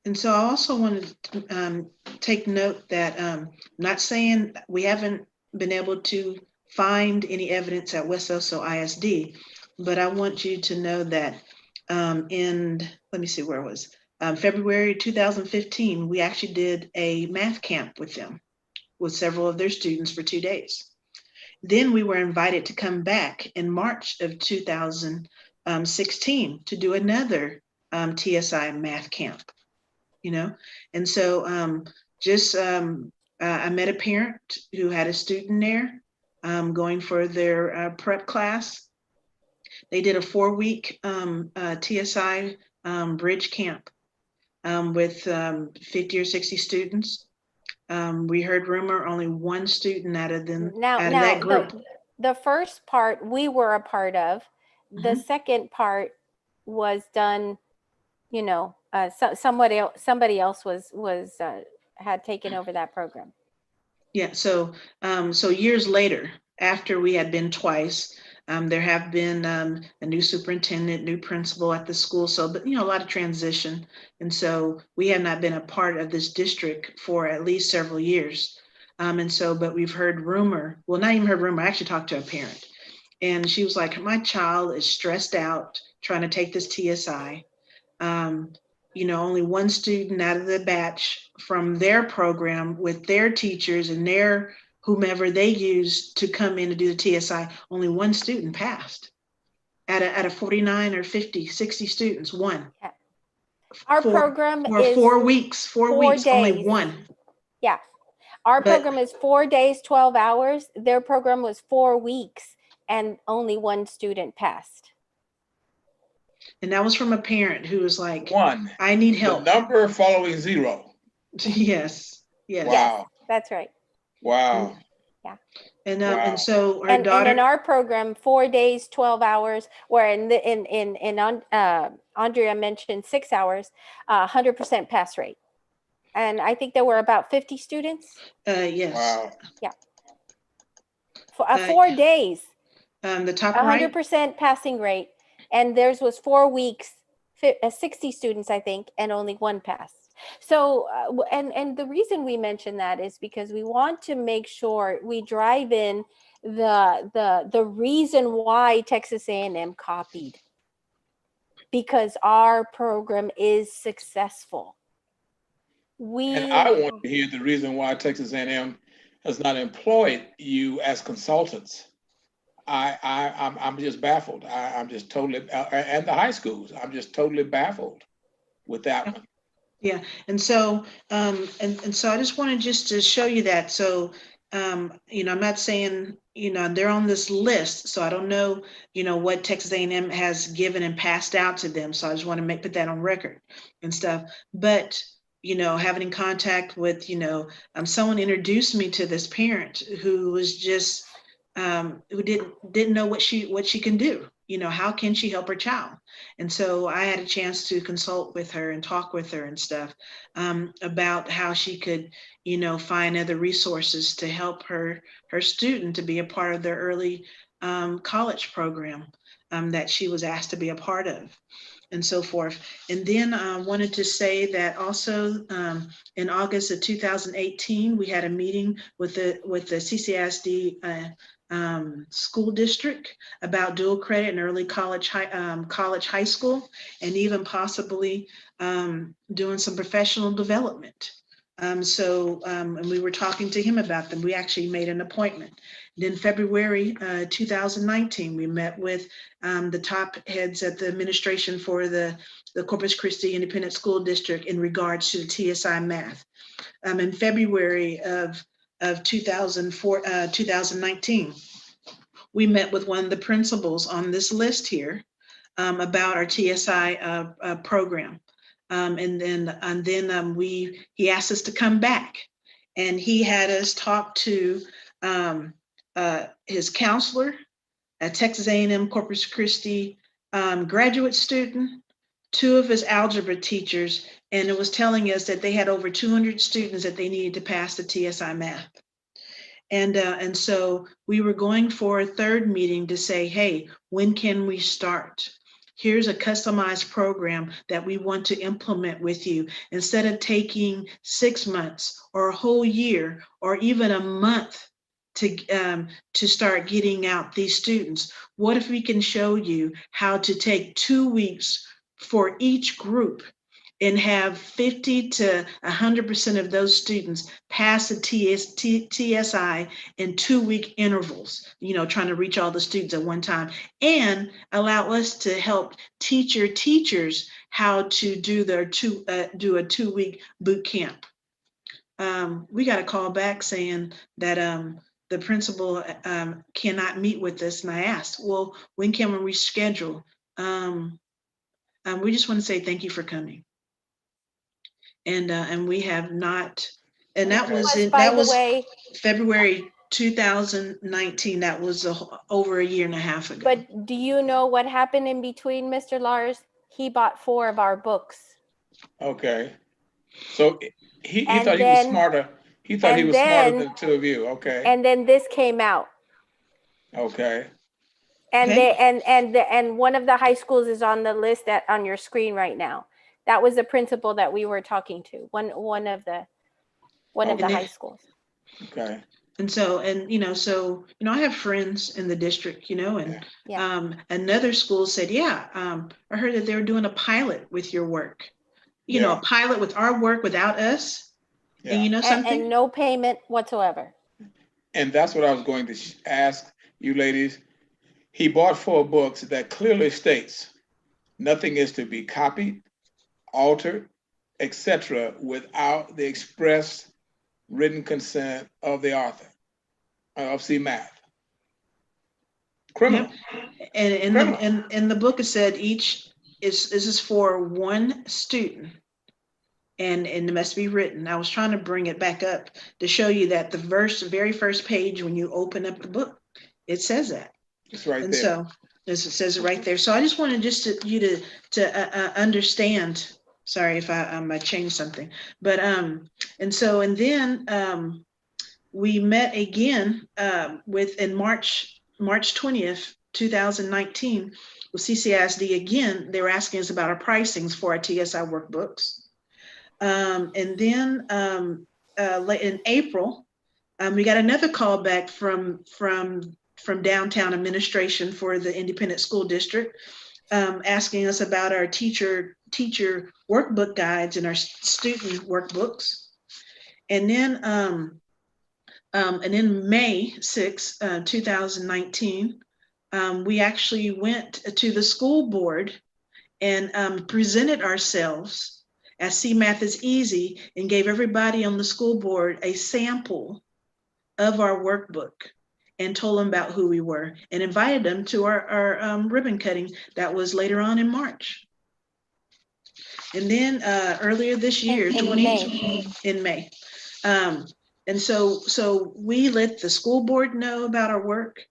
And so I also wanted to take note that I'm not saying we haven't been able to find any evidence at West Oso ISD, but I want you to know that let me see where it was, February 2015, we actually did a math camp with them, with several of their students for 2 days. Then we were invited to come back in March of 2016 to do another TSI math camp. And so I met a parent who had a student there going for their prep class. They did a 4-week TSI bridge camp with 50 or 60 students. We heard rumor only one student out of that group. The first part we were a part of. The Mhm. second part was done, somebody else was had taken over that program. Yeah. So years later, after we had been twice, there have been a new superintendent, new principal at the school. So, but a lot of transition, and so we have not been a part of this district for at least several years. But we've heard rumor. Well, not even heard rumor. I actually talked to a parent, and she was like, "My child is stressed out trying to take this TSI. Only one student out of the batch from their program with their teachers and their whomever they used to come in to do the TSI, only one student passed out of 49 or 50, 60 students, one." Yeah. Our program is 4 weeks, 4 weeks, days. only one. Yeah. Our program is 4 days, 12 hours. Their program was 4 weeks and only one student passed. And that was from a parent who was like, one, I need help. The number following 0. Yes. Yes. Wow. That's right. Wow. Yeah. And Wow. and so her And daughter. in our program, 4 days, 12 hours, where Andrea mentioned 6 hours, 100% pass rate. And I think there were about 50 students. Yes. Wow. Yeah. For 4 days. The top right. 100% passing rate. And theirs was 4 weeks, 60 students, I think, and only one passed. So, and the reason we mention that is because we want to make sure we drive in the reason why Texas A&M copied, because our program is successful. And I want to hear the reason why Texas A&M has not employed you as consultants. I'm just baffled. I'm just totally, and the high schools, I'm just totally baffled with that one. Yeah, and so and so I just wanted just to show you that. So you know, I'm not saying, you know, they're on this list, so I don't know, you know, what Texas A&M has given and passed out to them. So I just want to put that on record and stuff. But you know, having contact with, you know, someone introduced me to this parent who was just who didn't know what she can do. You know, how can she help her child? And so I had a chance to consult with her and talk with her and stuff about how she could, you know, find other resources to help her student to be a part of their early college program that she was asked to be a part of, and so forth. And then I wanted to say that also in August of 2018, we had a meeting with the CCISD school district about dual credit and early college, high school, and even possibly doing some professional development. And we were talking to him about them. We actually made an appointment. Then February 2019, we met with the top heads at the administration for the Corpus Christi Independent School District in regards to the TSI math. In February of 2019, we met with one of the principals on this list here about our TSI program. And then he asked us to come back, and he had us talk to his counselor, a Texas A&M Corpus Christi graduate student, 2 of his algebra teachers, and it was telling us that they had over 200 students that they needed to pass the TSI math. And so we were going for a third meeting to say, hey, when can we start? Here's a customized program that we want to implement with you. Instead of taking 6 months or a whole year or even a month to start getting out these students, what if we can show you how to take 2 weeks for each group and have 50 to 100% of those students pass the TSI in 2-week intervals, you know, trying to reach all the students at one time, and allow us to help teach your teachers how to do a 2-week boot camp. We got a call back saying that the principal cannot meet with us, and I asked, well, when can we reschedule? We just want to say thank you for coming. And we have not, and that was February 2019. That was over a year and a half ago. But do you know what happened in between, Mr. Lars? He bought 4 of our books. Okay. So he thought he was smarter. He thought he was smarter than the 2 of you. Okay. And then this came out. Okay. And and one of the high schools is on the list on your screen right now. That was the principal that we were talking to. One of the high schools. Okay. And so I have friends in the district, you know, and another school said, I heard that they were doing a pilot with your work, you know, a pilot with our work without us. And you know something? And no payment whatsoever. And that's what I was going to ask you ladies. He bought 4 books that clearly states nothing is to be copied, altered, etc., without the express written consent of the author of C Math. Criminal. Yep. And in the book it said this is for one student. and it must be written. I was trying to bring it back up to show you that the very first page, when you open up the book, it says that. It's right And there. so it says it right there. So I just wanted you to understand. Sorry if I changed something, but and then we met again in March 20th, 2019 with CCISD again. They were asking us about our pricings for our TSI workbooks. And then in April, we got another call back from downtown administration for the independent school district, asking us about our teacher workbook guides and our student workbooks. And then May 6, 2019, we actually went to the school board and presented ourselves as CMath is Easy and gave everybody on the school board a sample of our workbook and told them about who we were and invited them to our ribbon cutting that was later on in March. And then earlier this year, in May. And so we let the school board know about our work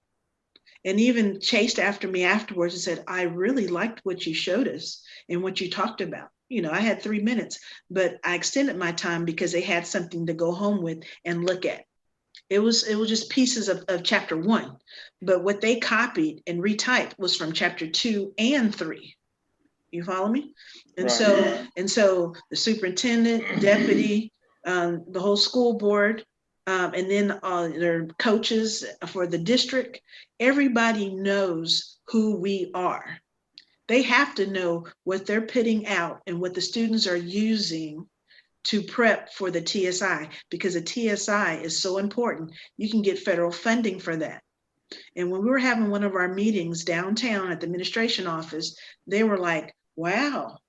and even chased after me afterwards and said, I really liked what you showed us and what you talked about. You know, I had 3 minutes, but I extended my time because they had something to go home with and look at. It was just pieces of chapter 1, but what they copied and retyped was from chapter 2 and 3. You follow me? And Right. so the superintendent, deputy, the whole school board, and then their coaches for the district, everybody knows who we are. They have to know what they're putting out and what the students are using to prep for the TSI, because the TSI is so important. You can get federal funding for that. And when we were having one of our meetings downtown at the administration office, they were like, wow,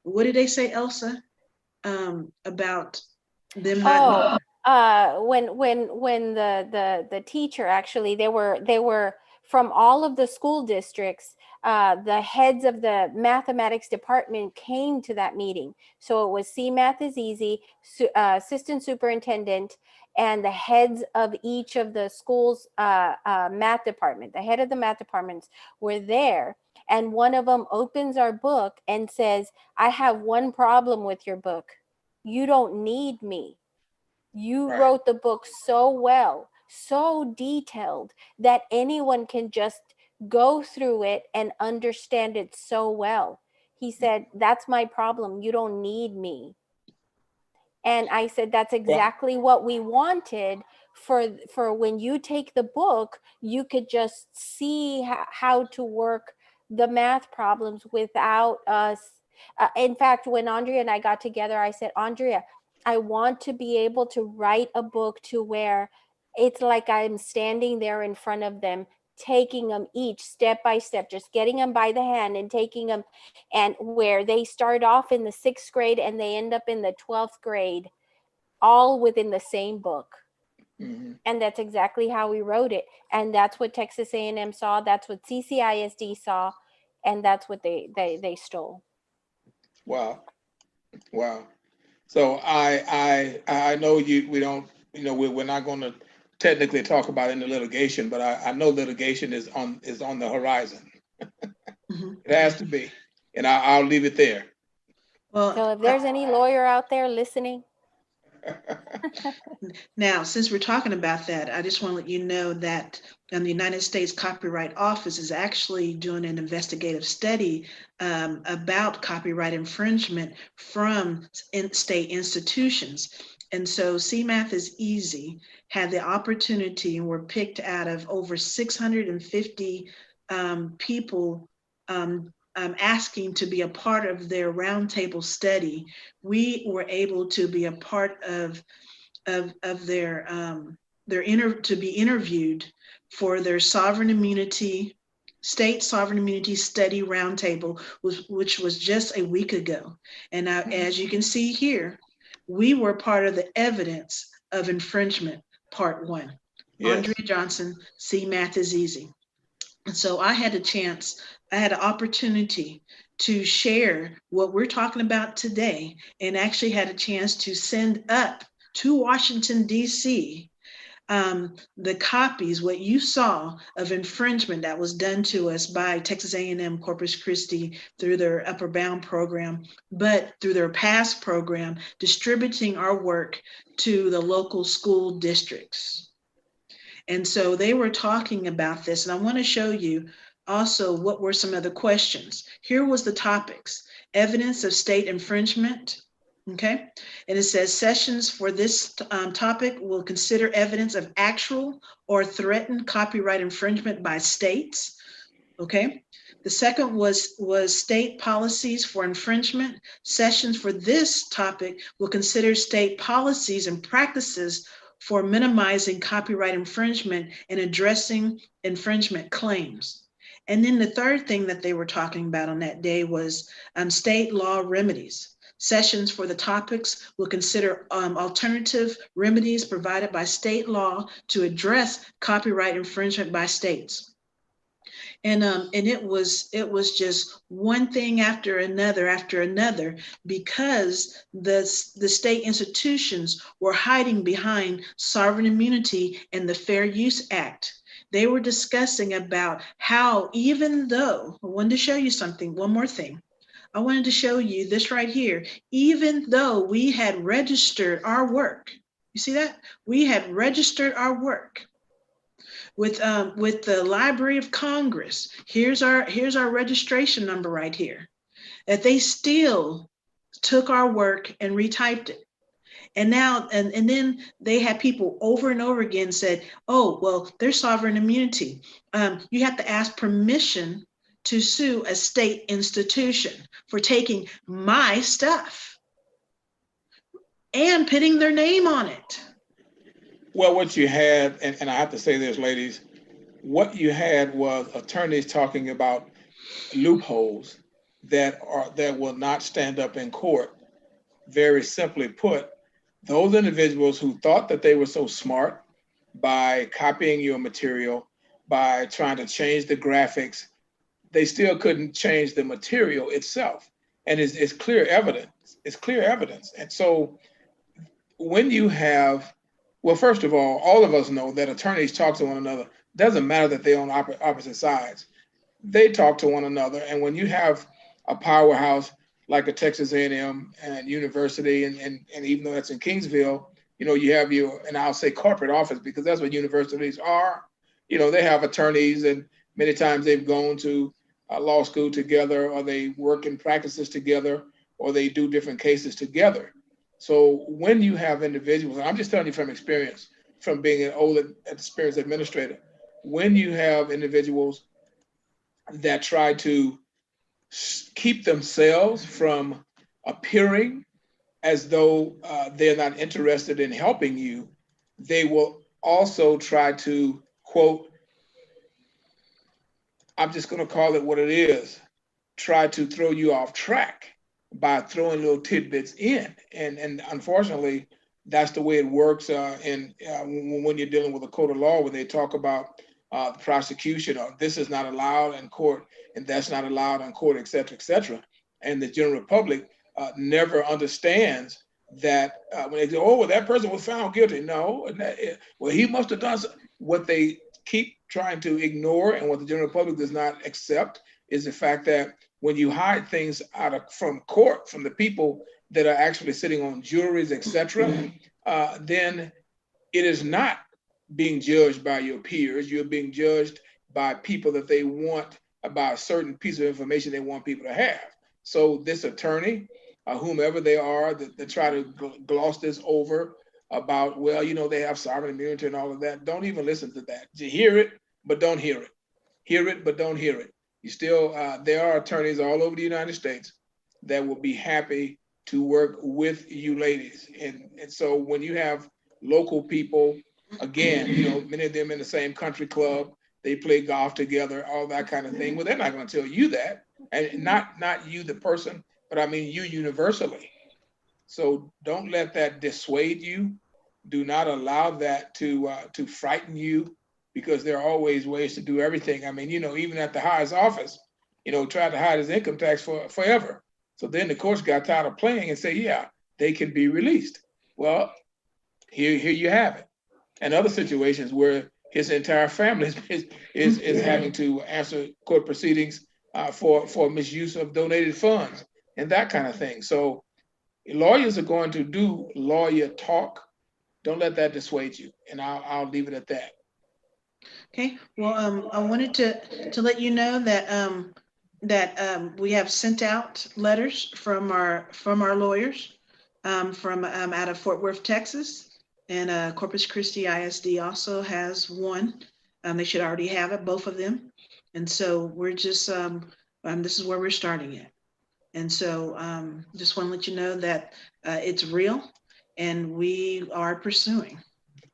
what did they say, Elsa, about them not? When the teacher, actually, they were from all of the school districts. The heads of the mathematics department came to that meeting. So it was CMath is Easy, assistant superintendent, and the heads of each of the schools' math department. The head of the math departments were there. And one of them opens our book and says, I have one problem with your book. You don't need me. You wrote the book so well, so detailed, that anyone can just go through it and understand it so well. He said, that's my problem. You don't need me. And I said, that's exactly what we wanted for when you take the book, you could just see how to work the math problems without us. In fact, when Andrea and I got together, I said, Andrea, I want to be able to write a book to where it's like I'm standing there in front of them, taking them each step by step, just getting them by the hand and taking them, and where they start off in the 6th grade and they end up in the 12th grade, all within the same book. Mm-hmm. And that's exactly how we wrote it. And that's what Texas A&M saw. That's what CCISD saw. And that's what they stole. Wow. Wow. So I know we don't, we're not going to technically talk about any litigation, but I know litigation is on the horizon. Mm-hmm. It has to be, and I'll leave it there. Well, so if there's any lawyer out there listening. Now, since we're talking about that, I just want to let you know that the United States Copyright Office is actually doing an investigative study about copyright infringement from state institutions. And so CMath is Easy had the opportunity and were picked out of over 650 people asking to be a part of their roundtable study. We were able to be a part of their to be interviewed for their sovereign immunity, state sovereign immunity study roundtable, which was just a week ago. And as you can see here, we were part of the evidence of infringement, part 1. Yes. Andrea Johnson, CMath is Easy. And so I had an opportunity to share what we're talking about today, and actually had a chance to send up to Washington, D.C., the copies, what you saw of infringement that was done to us by Texas A&M Corpus Christi through their Upper Bound program, but through their past program, distributing our work to the local school districts. And so they were talking about this, and I want to show you also what were some of the questions. Here was the topics: evidence of state infringement. Okay, and it says sessions for this topic will consider evidence of actual or threatened copyright infringement by states. Okay, the second was state policies for infringement. Sessions for this topic will consider state policies and practices for minimizing copyright infringement and addressing infringement claims. And then the third thing that they were talking about on that day was state law remedies. Sessions for the topics will consider alternative remedies provided by state law to address copyright infringement by states. And it was just one thing after another, because the state institutions were hiding behind sovereign immunity and the Fair Use Act. They were discussing about how, even though, I wanted to show you something, one more thing. I wanted to show you this right here. Even though we had registered our work, you see that? We had registered our work with the Library of Congress. Here's our registration number right here. That they still took our work and retyped it. And now, and then they had people over and over again said, oh, well, there's sovereign immunity. You have to ask permission to sue a state institution for taking my stuff and putting their name on it. Well, what you had, and I have to say this, ladies, what you had was attorneys talking about loopholes that will not stand up in court. Very simply put, those individuals who thought that they were so smart by copying your material, by trying to change the graphics, they still couldn't change the material itself. And it's clear evidence. It's clear evidence. And so when you have, well, first of all of us know that attorneys talk to one another. Doesn't matter that they're on opposite sides. They talk to one another. And when you have a powerhouse like a Texas A&M and university, and even though that's in Kingsville, you have your, and I'll say corporate office, because that's what universities are. They have attorneys, and many times they've gone to law school together, or they work in practices together, or they do different cases together. So when you have individuals, and I'm just telling you from experience, from being an old experienced administrator, when you have individuals that try to keep themselves from appearing as though they're not interested in helping you, they will also try to, quote, I'm just going to call it what it is, try to throw you off track by throwing little tidbits in. And unfortunately, that's the way it works when you're dealing with a code of law, when they talk about the prosecution, or this is not allowed in court and that's not allowed in court, et cetera, et cetera. And the general public never understands that when they go, oh, well, that person was found guilty. No, well, he must have done what they keep trying to ignore, and what the general public does not accept is the fact that when you hide things from court, from the people that are actually sitting on juries, et cetera, then it is not being judged by your peers. You're being judged by people that they want, about a certain piece of information they want people to have. So this attorney, whomever they are, that try to gloss this over about, well, they have sovereign immunity and all of that. Don't even listen to that. You hear it, but don't hear it. Hear it, but don't hear it. You still, there are attorneys all over the United States that will be happy to work with you ladies. And so when you have local people, again, many of them in the same country club, they play golf together, all that kind of thing. Well, they're not going to tell you that. And not you, the person, but I mean you universally. So don't let that dissuade you. Do not allow that to frighten you, because there are always ways to do everything. I mean, even at the highest office, tried to hide his income tax for forever. So then the courts got tired of playing and say, yeah, they can be released. Well, here you have it. And other situations where his entire family is having to answer court proceedings for misuse of donated funds and that kind of thing. So lawyers are going to do lawyer talk. Don't let that dissuade you. And I'll leave it at that. Okay. Well, I wanted to let you know that we have sent out letters from our lawyers from out of Fort Worth, Texas, and Corpus Christi ISD also has one. They should already have it, both of them. And so we're just this is where we're starting at. And so just want to let you know that it's real and we are pursuing.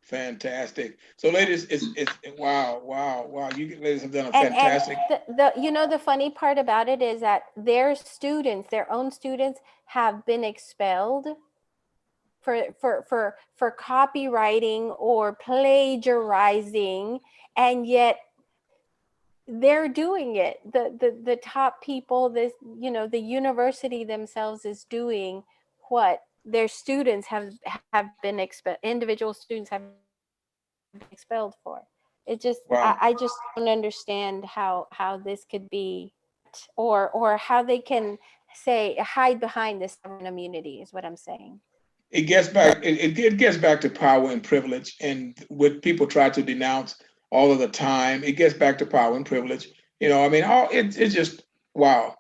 Fantastic. So ladies, it's wow. You ladies have done a And fantastic. the funny part about it is that their own students have been expelled for copywriting or plagiarizing, and yet they're doing it. The top people, the university themselves is doing what their students have been expelled, individual students have been expelled for. It just, Wow. I just don't understand how this could be, or how they can say hide behind this sovereign immunity is what I'm saying. It gets back. It gets back to power and privilege, and what people try to denounce all of the time. It gets back to power and privilege. I mean, it's just wow.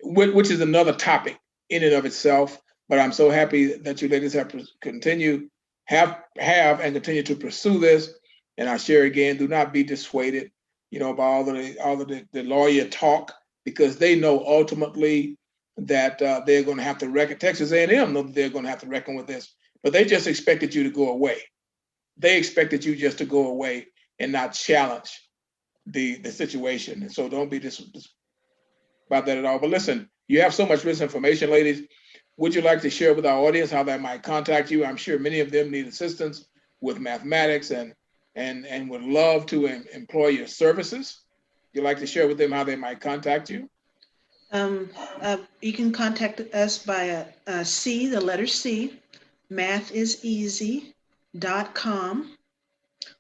Which is another topic in and of itself. But I'm so happy that you ladies have and continue to pursue this. And I share again, do not be dissuaded, by all of the lawyer talk, because they know ultimately that they're going to have to reckon. Texas A&M know that they're going to have to reckon with this, but they just expected you to go away. They expected you just to go away and not challenge the situation. And so don't be about that at all. But listen, you have so much misinformation, ladies. Would you like to share with our audience how they might contact you? I'm sure many of them need assistance with mathematics and would love to employ your services. You'd like to share with them how they might contact you? You can contact us by C, the letter C, mathiseasy.com,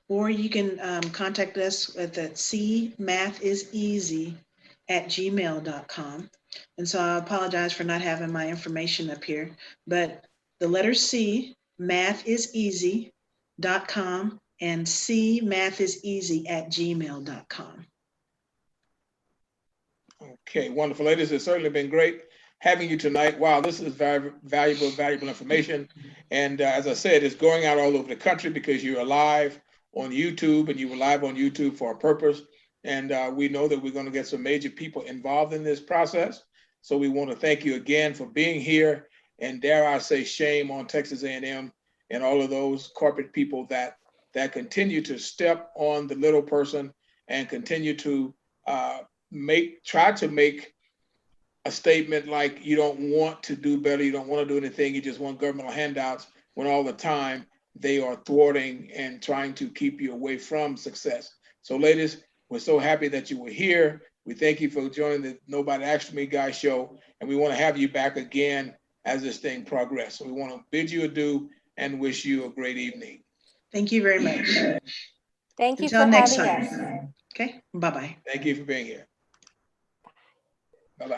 or you can contact us at the cmathiseasy@gmail.com. And so I apologize for not having my information up here, but the letter C, mathiseasy.com, and cmathiseasy@gmail.com. Okay, wonderful. Ladies, it's certainly been great having you tonight. Wow, this is very valuable information. And as I said, it's going out all over the country because you're live on YouTube, and you were live on YouTube for a purpose. And we know that we're going to get some major people involved in this process. So we want to thank you again for being here. And dare I say, shame on Texas A&M and all of those corporate people that continue to step on the little person and continue to try to make a statement like you don't want to do better, you don't want to do anything, you just want governmental handouts, when all the time they are thwarting and trying to keep you away from success. So ladies, we're so happy that you were here. We thank you for joining the Nobody Asked Me Guy show, and we want to have you back again as this thing progresses. So we want to bid you adieu and wish you a great evening. Thank you very much. Thank you Until for next having time. us. Okay, bye-bye. Thank you for being here.